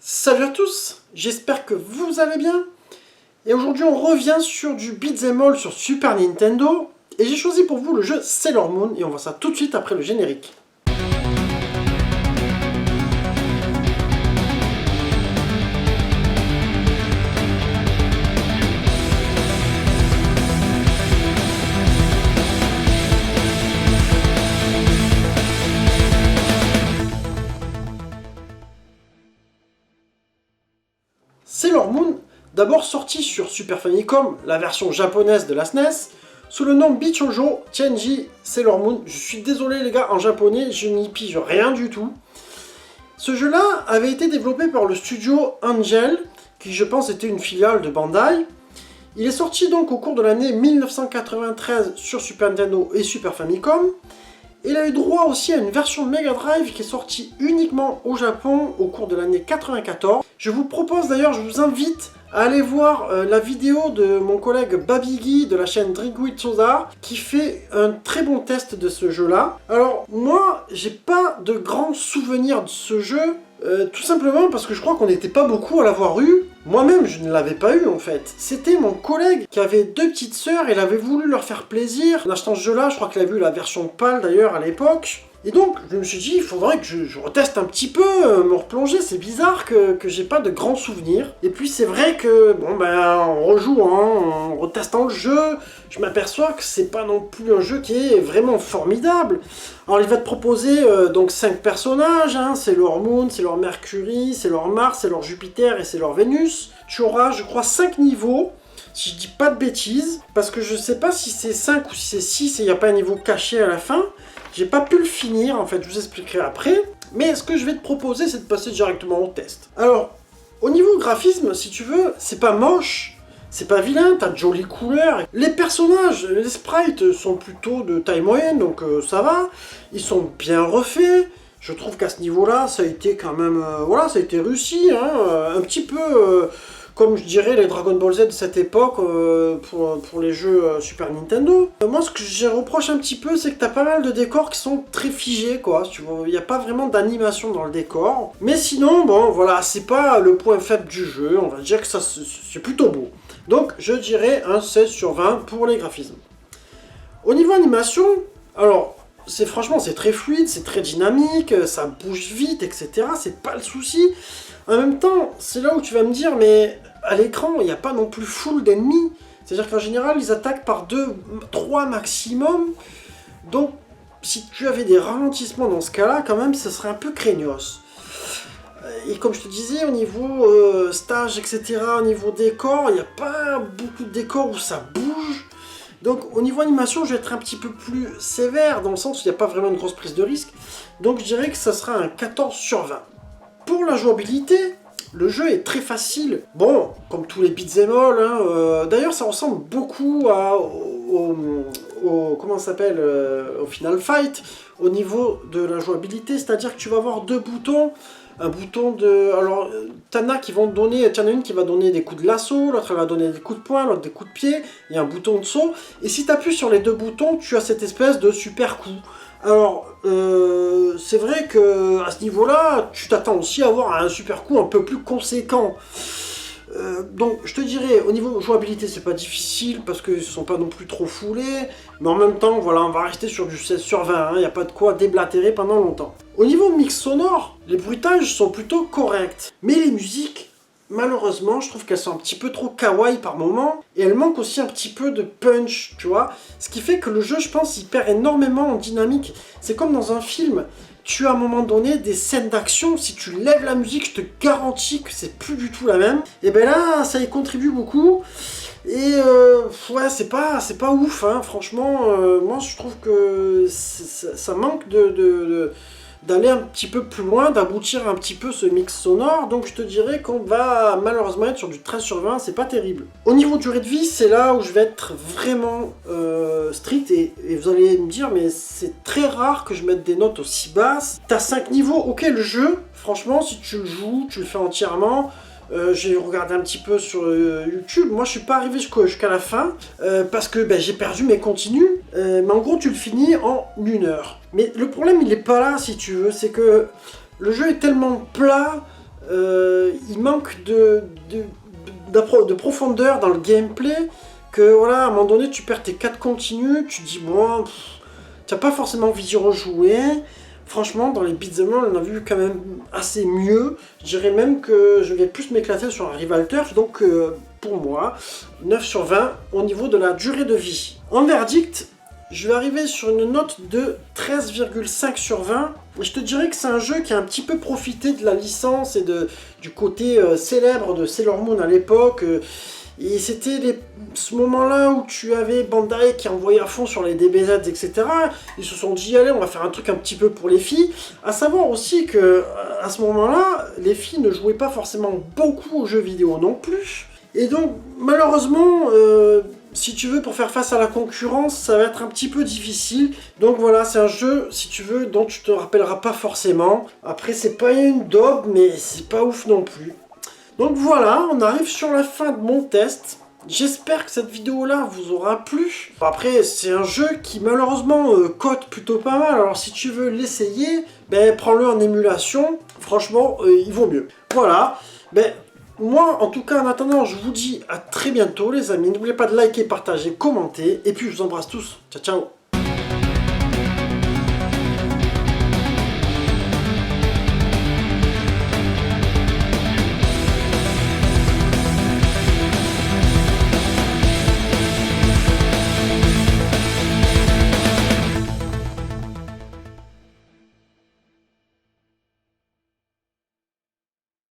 Salut à tous, j'espère que vous allez bien. Et aujourd'hui on revient sur du Beat'em All sur Super Nintendo. Et j'ai choisi pour vous le jeu Sailor Moon et on voit ça tout de suite après le générique. Sailor Moon, d'abord sorti sur Super Famicom, la version japonaise de la SNES, sous le nom Bichoujo Tianji Sailor Moon. Je suis désolé les gars, en japonais, je n'y pige rien du tout. Ce jeu-là avait été développé par le studio Angel, qui je pense était une filiale de Bandai. Il est sorti donc au cours de l'année 1993 sur Super Nintendo et Super Famicom. Il a eu droit aussi à une version Mega Drive qui est sortie uniquement au Japon au cours de l'année 94. Je vous propose d'ailleurs, je vous invite à aller voir la vidéo de mon collègue Babigui de la chaîne Drink Soda qui fait un très bon test de ce jeu-là. Alors moi, j'ai pas de grands souvenirs de ce jeu, tout simplement parce que je crois qu'on n'était pas beaucoup à l'avoir eu. Moi-même, je ne l'avais pas eu en fait. C'était mon collègue qui avait deux petites sœurs, et il avait voulu leur faire plaisir en achetant ce jeu-là. Je crois qu'il a vu la version PAL d'ailleurs à l'époque. Et donc, je me suis dit, il faudrait que je reteste un petit peu, me replonger. C'est bizarre que j'ai pas de grands souvenirs. Et puis c'est vrai que, bon ben, en rejouant, en retestant le jeu, je m'aperçois que c'est pas non plus un jeu qui est vraiment formidable. Alors il va te proposer donc 5 personnages, hein, Sailor Moon, Sailor Mercury, Sailor Mars, Sailor Jupiter et Sailor Vénus. Tu auras, je crois, 5 niveaux. Si je dis pas de bêtises, parce que je sais pas si c'est 5 ou si c'est 6 et il n'y a pas un niveau caché à la fin. J'ai pas pu le finir, en fait, je vous expliquerai après. Mais ce que je vais te proposer, c'est de passer directement au test. Alors, au niveau graphisme, si tu veux, c'est pas moche, c'est pas vilain, t'as de jolies couleurs. Les personnages, les sprites sont plutôt de taille moyenne, donc ça va. Ils sont bien refaits. Je trouve qu'à ce niveau-là, ça a été quand même... voilà, ça a été réussi, hein, un petit peu... comme je dirais les Dragon Ball Z de cette époque pour les jeux Super Nintendo. Moi, ce que je reproche un petit peu, c'est que t'as pas mal de décors qui sont très figés, quoi. Il n'y a pas vraiment d'animation dans le décor. Mais sinon, bon, voilà, c'est pas le point faible du jeu. On va dire que ça, c'est plutôt beau. Donc, je dirais un 16 sur 20 pour les graphismes. Au niveau animation, alors... franchement, c'est très fluide, c'est très dynamique, ça bouge vite, etc. C'est pas le souci. En même temps, c'est là où tu vas me dire, mais à l'écran, il n'y a pas non plus full d'ennemis. C'est-à-dire qu'en général, ils attaquent par 2, 3 maximum. Donc, si tu avais des ralentissements dans ce cas-là, quand même, ce serait un peu craignos. Et comme je te disais, au niveau stage, etc., au niveau décor, il n'y a pas beaucoup de décors où ça bouge. Donc au niveau animation, je vais être un petit peu plus sévère, dans le sens où il n'y a pas vraiment une grosse prise de risque. Donc je dirais que ça sera un 14 sur 20. Pour la jouabilité, le jeu est très facile. Bon, comme tous les beat'em all, hein, d'ailleurs ça ressemble beaucoup comment ça s'appelle, au Final Fight, au niveau de la jouabilité. C'est-à-dire que tu vas avoir deux boutons. Un bouton de... Alors, t'en as qui vont te donner... T'en as une qui va donner des coups de lasso, l'autre elle va donner des coups de poing, l'autre des coups de pied. Il y a un bouton de saut. Et si tu appuies sur les deux boutons, tu as cette espèce de super coup. Alors, c'est vrai que à ce niveau-là, tu t'attends aussi à avoir un super coup un peu plus conséquent. Donc je te dirais, au niveau jouabilité c'est pas difficile parce qu'ils ne sont pas non plus trop foulés, mais en même temps voilà, on va rester sur du 16 sur 20, il n'y a pas de quoi déblatérer pendant longtemps. Au niveau mix sonore, les bruitages sont plutôt corrects, mais les musiques, malheureusement, je trouve qu'elles sont un petit peu trop kawaii par moment, et elles manquent aussi un petit peu de punch, tu vois, ce qui fait que le jeu, je pense, il perd énormément en dynamique. C'est comme dans un film. Tu as à un moment donné des scènes d'action, si tu lèves la musique, je te garantis que c'est plus du tout la même. Et ben là, ça y contribue beaucoup. Et ouais, c'est pas ouf, hein. Franchement, moi je trouve que ça manque d'aller un petit peu plus loin, d'aboutir un petit peu ce mix sonore, donc je te dirais qu'on va malheureusement être sur du 13 sur 20, c'est pas terrible. Au niveau durée de vie, c'est là où je vais être vraiment strict, et vous allez me dire, mais c'est très rare que je mette des notes aussi basses. T'as 5 niveaux, ok, le jeu, franchement, si tu le joues, tu le fais entièrement. J'ai regardé un petit peu sur YouTube, moi je suis pas arrivé jusqu'à la fin, parce que j'ai perdu mes continues, mais en gros tu le finis en 1 heure. Mais le problème il est pas là si tu veux, c'est que le jeu est tellement plat, il manque de profondeur dans le gameplay, que voilà, à un moment donné, tu perds tes 4 continues, tu te dis, bon, tu n'as pas forcément envie d'y rejouer. Franchement, dans les beat'em up, on a vu quand même assez mieux. Je dirais même que je vais plus m'éclater sur un Rival Turf, donc pour moi, 9 sur 20 au niveau de la durée de vie. En verdict, je vais arriver sur une note de 13,5 sur 20. Je te dirais que c'est un jeu qui a un petit peu profité de la licence et du côté célèbre de Sailor Moon à l'époque. Et c'était ce moment-là où tu avais Bandai qui envoyait à fond sur les DBZ, etc. Ils se sont dit, allez, on va faire un truc un petit peu pour les filles. À savoir aussi que à ce moment-là, les filles ne jouaient pas forcément beaucoup aux jeux vidéo non plus. Et donc, malheureusement, si tu veux, pour faire face à la concurrence, ça va être un petit peu difficile. Donc voilà, c'est un jeu, si tu veux, dont tu te rappelleras pas forcément. Après, c'est pas une daube, mais c'est pas ouf non plus. Donc voilà, on arrive sur la fin de mon test. J'espère que cette vidéo-là vous aura plu. Après, c'est un jeu qui malheureusement cote plutôt pas mal. Alors si tu veux l'essayer, ben, prends-le en émulation. Franchement, il vaut mieux. Voilà. Ben, moi, en tout cas, en attendant, je vous dis à très bientôt les amis. N'oubliez pas de liker, partager, commenter. Et puis, je vous embrasse tous. Ciao, ciao.